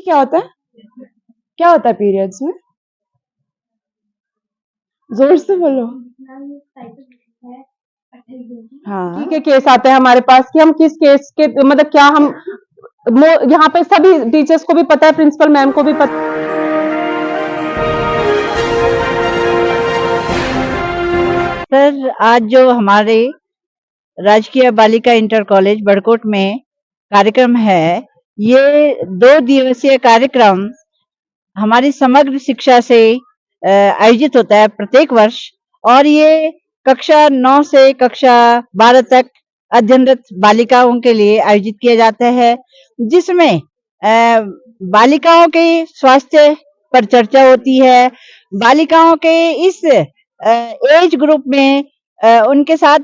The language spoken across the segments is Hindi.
क्या होता है? क्या होता है पीरियड्स में? जोर से बोलो। हाँ, ठीक है। केस आते हैं हमारे पास कि हम किस केस के मतलब क्या हम यहाँ पे सभी टीचर्स को भी पता है, प्रिंसिपल मैम को भी पता। सर, आज जो हमारे राजकीय बालिका इंटर कॉलेज बड़कोट में कार्यक्रम है, ये 2 दिवसीय कार्यक्रम हमारी समग्र शिक्षा से आयोजित होता है प्रत्येक वर्ष। और ये कक्षा 9 से कक्षा 12 तक अध्ययनरत बालिकाओं के लिए आयोजित किया जाता है, जिसमें बालिकाओं के स्वास्थ्य पर चर्चा होती है। बालिकाओं के इस एज ग्रुप में उनके साथ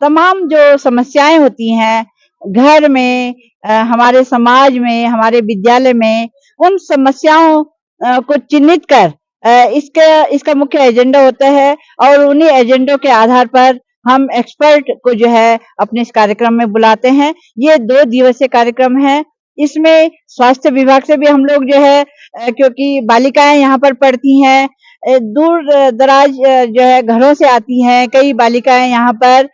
तमाम जो समस्याएं होती हैं घर में, हमारे समाज में, हमारे विद्यालय में, उन समस्याओं को चिन्हित कर इसका मुख्य एजेंडा होता है। और उन्हीं एजेंडों के आधार पर हम एक्सपर्ट को जो है अपने इस कार्यक्रम में बुलाते हैं। ये 2 दिवसीय कार्यक्रम है। इसमें स्वास्थ्य विभाग से भी हम लोग जो है क्योंकि बालिकाएं यहाँ पर पढ़ती हैं, दूर दराज जो है घरों से आती हैं। कई बालिकाएं यहाँ पर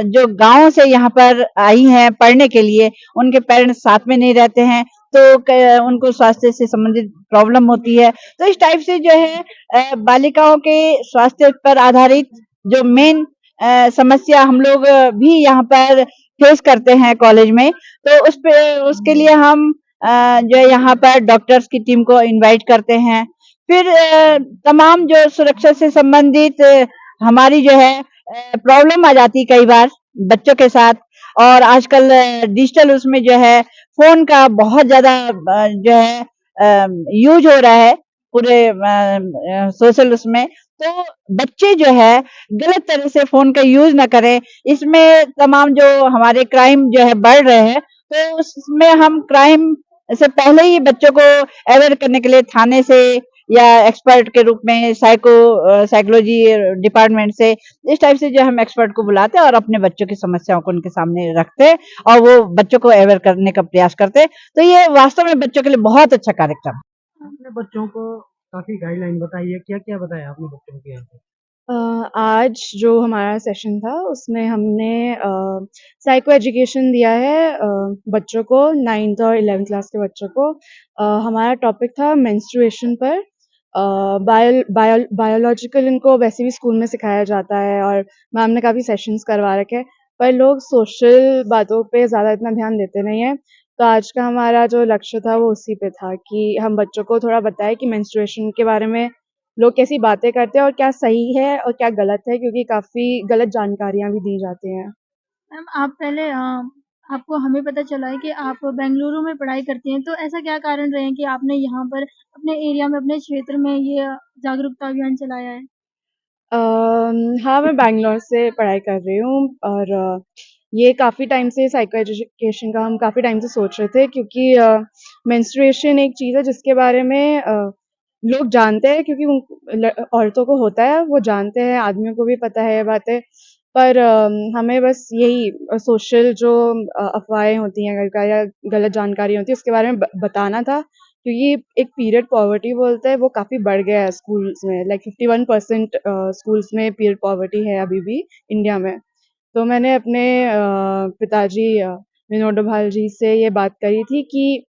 जो गाँव से यहाँ पर आई हैं पढ़ने के लिए, उनके पेरेंट्स साथ में नहीं रहते हैं, तो उनको स्वास्थ्य से संबंधित प्रॉब्लम होती है। तो इस टाइप से जो है बालिकाओं के स्वास्थ्य पर आधारित जो मेन समस्या हम लोग भी यहाँ पर फेस करते हैं कॉलेज में, तो उसके लिए हम जो है यहाँ पर डॉक्टर्स की टीम को इनवाइट करते हैं। फिर तमाम जो सुरक्षा से संबंधित हमारी जो है प्रॉब्लम आ जाती है कई बार बच्चों के साथ। और आजकल डिजिटल उसमें जो है फ़ोन का बहुत ज़्यादा जो है यूज़ हो रहा है पूरे सोशल उसमें। तो बच्चे जो है गलत तरह से फ़ोन का यूज़ ना करें। इसमें तमाम जो हमारे क्राइम जो है बढ़ रहे हैं, तो उसमें हम क्राइम से पहले ही बच्चों को अवेयर करने के लिए थाने से या एक्सपर्ट के रूप में साइकोलॉजी डिपार्टमेंट से, इस टाइप से जो हम एक्सपर्ट को बुलाते हैं और अपने बच्चों की समस्याओं को उनके सामने रखते हैं और वो बच्चों को अवेयर करने का प्रयास करते हैं। तो ये वास्तव में बच्चों के लिए बहुत अच्छा कार्यक्रम है। आपने बच्चों को काफ़ी गाइडलाइन बताई है, क्या-क्या बताया आपने बच्चों को यहाँ पे? आज जो हमारा सेशन था उसमें हमने साइको एजुकेशन दिया है बच्चों को, 9th और 11th क्लास के बच्चों को। हमारा टॉपिक था मेंस्ट्रुएशन पर। बायोलॉजिकल इनको वैसे भी स्कूल में सिखाया जाता है और मैम ने काफ़ी सेशंस करवा रखे हैं, पर लोग सोशल बातों पे ज़्यादा इतना ध्यान देते नहीं हैं। तो आज का हमारा जो लक्ष्य था वो उसी पे था कि हम बच्चों को थोड़ा बताएँ कि मेंस्ट्रुएशन के बारे में लोग कैसी बातें करते हैं और क्या सही है और क्या गलत है, क्योंकि काफ़ी गलत जानकारियाँ भी दी जाती हैं। मैम आप पहले आपको हमें पता चला है कि आप बेंगलुरु में पढ़ाई करती हैं, तो ऐसा क्या कारण रहे हैं कि आपने यहाँ पर अपने एरिया में, अपने क्षेत्र में ये जागरूकता अभियान चलाया है? हाँ, मैं बैंगलोर से पढ़ाई कर रही हूँ और ये काफ़ी टाइम से साइको एजुकेशन का हम काफ़ी टाइम से सोच रहे थे, क्योंकि मेंस्ट्रुएशन एक चीज़ है जिसके बारे में लोग जानते हैं, क्योंकि औरतों को होता है, वो जानते हैं, आदमियों को भी पता है ये बातें। पर हमें बस यही सोशल जो अफ़वाहें होती हैं या गलत जानकारी होती है उसके बारे में बताना था, क्योंकि एक पीरियड पॉवर्टी बोलते हैं वो काफ़ी बढ़ गया है स्कूल्स में, लाइक 51% स्कूल्स में पीरियड पॉवर्टी है अभी भी इंडिया में। तो मैंने अपने पिताजी विनोद डोभाल जी से ये बात करी थी कि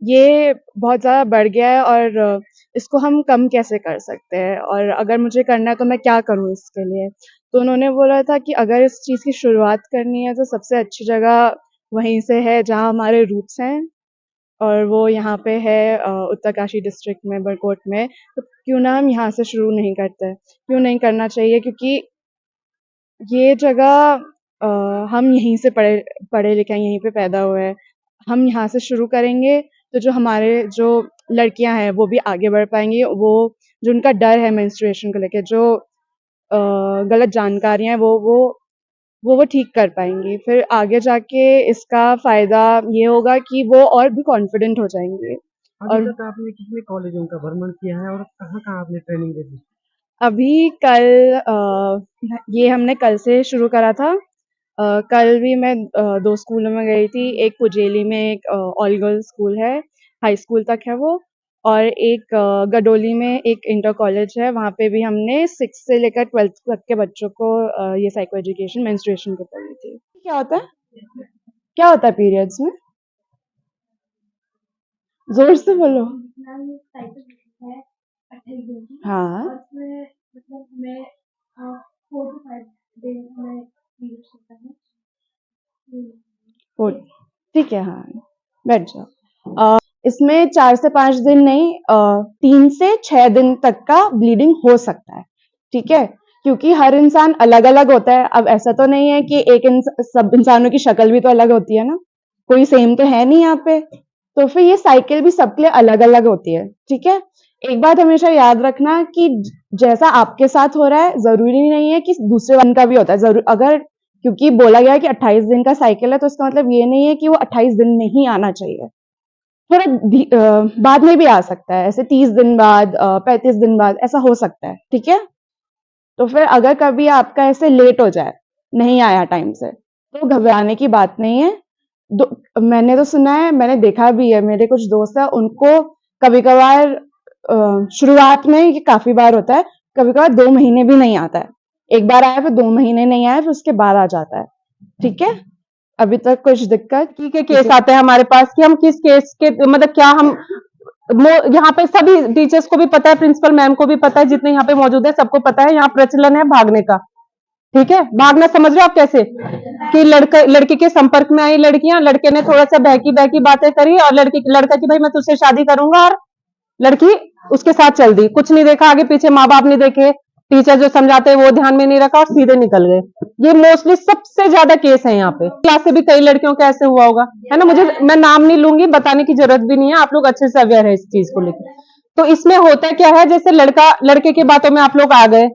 ये बहुत ज़्यादा बढ़ गया है और इसको हम कम कैसे कर सकते हैं, और अगर मुझे करना है तो मैं क्या करूँ इसके लिए? तो उन्होंने बोला था कि अगर इस चीज़ की शुरुआत करनी है तो सबसे अच्छी जगह वहीं से है जहाँ हमारे रूट्स हैं, और वो यहाँ पे है उत्तरकाशी डिस्ट्रिक्ट में, बड़कोट में। तो क्यों ना हम यहाँ से शुरू नहीं करते? क्यों नहीं करना चाहिए? क्योंकि ये जगह हम यहीं से पढ़े लिखे हैं, यहीं पे पैदा हुए हैं। हम यहाँ से शुरू करेंगे तो जो हमारे जो लड़कियाँ हैं वो भी आगे बढ़ पाएँगी। वो जो उनका डर है मेंस्ट्रुएशन को लेके, जो गलत जानकारियाँ हैं वो ठीक कर पाएँगी। फिर आगे जाके इसका फ़ायदा ये होगा कि वो और भी कॉन्फिडेंट हो जाएँगी। अभी और तक आपने कितने कॉलेजों का भ्रमण किया है और कहाँ-कहाँ आपने ट्रेनिंग ली थी? अभी कल ये हमने कल से शुरू करा था। कल भी मैं 2 स्कूलों में गई थी। एक पुजेली में एक ऑल गर्ल्स स्कूल है, हाई स्कूल तक है वो। और एक गडोली में एक इंटर कॉलेज है, वहाँ पे भी हमने 6 से लेकर 12th तक के बच्चों को ये साइको एजुकेशन मेंस्ट्रुएशन पे पढ़ी थी। क्या होता है? क्या होता है पीरियड्स में? जोर से बोलो। हाँ। ठीक है, हाँ, बैठ जाओ। इसमें 4 से 5 दिन नहीं 3 से 6 दिन तक का ब्लीडिंग हो सकता है, ठीक है? क्योंकि हर इंसान अलग-अलग होता है। अब ऐसा तो नहीं है कि सब इंसानों की शक्ल भी तो अलग होती है ना, कोई सेम तो है नहीं यहाँ पे। तो फिर ये साइकिल भी सबके लिए अलग-अलग होती है, ठीक है? एक बात हमेशा याद रखना कि जैसा आपके साथ हो रहा है, ज़रूरी नहीं है कि दूसरे वन का भी होता है। अगर क्योंकि बोला गया है कि 28 दिन का साइकिल है, तो इसका मतलब ये नहीं है कि वो 28 दिन में ही आना चाहिए। थोड़ा बाद में भी आ सकता है, ऐसे 30 दिन बाद 35 दिन बाद ऐसा हो सकता है, ठीक है? तो फिर अगर कभी आपका ऐसे लेट हो जाए, नहीं आया टाइम से, तो घबराने की बात नहीं है। मैंने तो सुना है, मैंने देखा भी है, मेरे कुछ दोस्त हैं, उनको कभी-कभार शुरुआत में ये काफ़ी बार होता है, कभी-कभार 2 महीने भी नहीं आता है। एक बार आया, फिर 2 महीने नहीं आया, फिर उसके बाद आ जाता है, ठीक है? अभी तक कुछ दिक्कत? की के केस आते हैं हमारे पास कि हम किस केस के मतलब क्या हम यहाँ पे सभी टीचर्स को भी पता है, प्रिंसिपल मैम को भी पता है, जितने यहाँ पे मौजूद है सबको पता है, यहाँ प्रचलन है भागने का। ठीक है, भागना समझ रहे हो आप कैसे? कि लड़के के संपर्क में आई लड़कियां, लड़के ने थोड़ा सा बहकी बहकी बातें करी और लड़का की भाई मैं तुझसे शादी करूंगा, और लड़की उसके साथ चल दी, कुछ नहीं देखा आगे पीछे, माँ बाप नहीं देखे, टीचर जो समझाते हैं वो ध्यान में नहीं रखा और सीधे निकल गए। ये मोस्टली सबसे ज्यादा केस है यहाँ पे। क्लास से भी कई लड़कियों का ऐसे हुआ होगा, है ना? मैं नाम नहीं लूंगी, बताने की जरूरत भी नहीं है, आप लोग अच्छे से अवेयर है इस चीज को लेकर। तो इसमें होता क्या है, जैसे लड़के की बातों में आप लोग आ गए,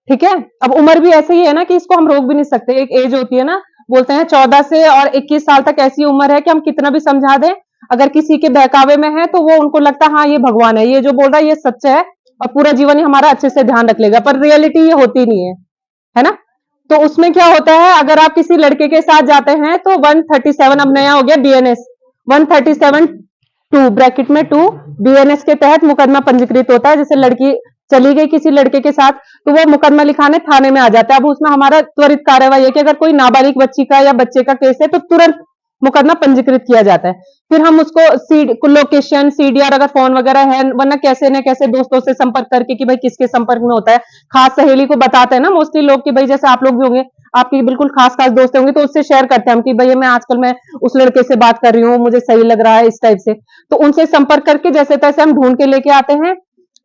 ठीक है? अब उम्र भी ऐसे ही है ना कि इसको हम रोक भी नहीं सकते, एक एज होती है ना, बोलते हैं 14 से और 21 साल तक ऐसी उम्र है कि हम कितना भी समझा दें, अगर किसी के बहकावे में है तो वो उनको लगता है हाँ ये भगवान है, ये जो बोल रहा है ये सच है और पूरा जीवन ही हमारा अच्छे से ध्यान रख लेगा, पर रियलिटी ये होती नहीं है ना? तो उसमें क्या होता है, अगर आप किसी लड़के के साथ जाते हैं तो 137 अब नया हो गया बीएनएस 137 2 ब्रैकेट में 2 बीएनएस के तहत मुकदमा पंजीकृत होता है। जैसे लड़की चली गई किसी लड़के के साथ तो वो मुकदमा लिखाने थाने में आ जाता है। अब उसमें हमारा त्वरित कार्रवाई है कि अगर कोई नाबालिग बच्ची का या बच्चे का केस है तो तुरंत मुकदमा पंजीकृत किया जाता है। फिर हम उसको लोकेशन सीडीआर अगर फोन वगैरह है, वरना कैसे न कैसे दोस्तों से संपर्क करके कि भाई किसके संपर्क में होता है, खास सहेली को बताते हैं ना मोस्टली लोग कि भाई जैसे आप लोग भी होंगे, आपकी बिल्कुल खास खास दोस्त होंगे तो उससे शेयर करते हैं हम कि भाई मैं उस लड़के से बात कर रही हूँ, मुझे सही लग रहा है, इस टाइप से। तो उनसे संपर्क करके जैसे तैसे हम ढूंढ के लेके आते हैं।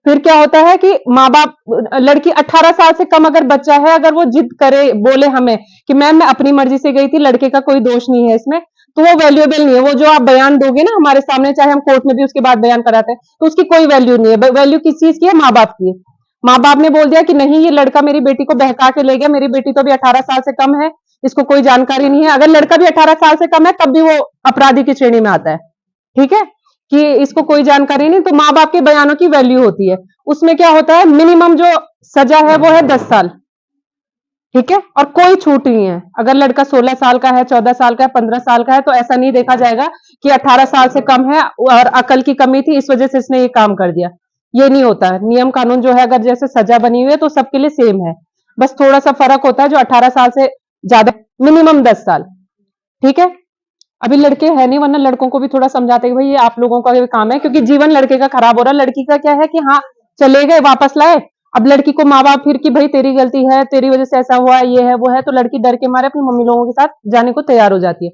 फिर क्या होता है कि माँ बाप, लड़की 18 साल से कम अगर बच्चा है, अगर वो जिद करे, बोले हमें कि मैम मैं अपनी मर्जी से गई थी, लड़के का कोई दोष नहीं है इसमें, तो वो वैल्यूएबल नहीं है। वो जो आप बयान दोगे ना हमारे सामने, चाहे हम कोर्ट में भी उसके बाद बयान कराते हैं, तो उसकी कोई वैल्यू नहीं है। वैल्यू किस चीज की है? माँ बाप की। माँ बाप ने बोल दिया कि नहीं ये लड़का मेरी बेटी को बहका के ले गया, मेरी बेटी तो अभी 18 साल से कम है, इसको कोई जानकारी नहीं है। अगर लड़का भी 18 साल से कम है तब भी वो अपराधी की श्रेणी में आता है, ठीक है, कि इसको कोई जानकारी नहीं, तो माँ बाप के बयानों की वैल्यू होती है। उसमें क्या होता है, मिनिमम जो सजा है वो है 10 साल, ठीक है, और कोई छूट नहीं है। अगर लड़का 16 साल का है, 14 साल का है, 15 साल का है, तो ऐसा नहीं देखा जाएगा कि 18 साल से कम है और अकल की कमी थी इस वजह से इसने ये काम कर दिया। ये नहीं होता। नियम कानून जो है, अगर जैसे सजा बनी हुई है तो सबके लिए सेम है, बस थोड़ा सा फर्क होता है, जो 18 साल से ज्यादा, मिनिमम 10 साल, ठीक है। अभी लड़के है नहीं, वरना लड़कों को भी थोड़ा समझाते कि भाई ये आप लोगों का भी काम है, क्योंकि जीवन लड़के का खराब हो रहा है। लड़की का क्या है कि हाँ चले गए वापस लाए, अब लड़की को माँ बाप फिर कि भाई तेरी गलती है, तेरी वजह से ऐसा हुआ, ये है वो है, तो लड़की डर के मारे अपनी मम्मी लोगों के साथ जाने को तैयार हो जाती है।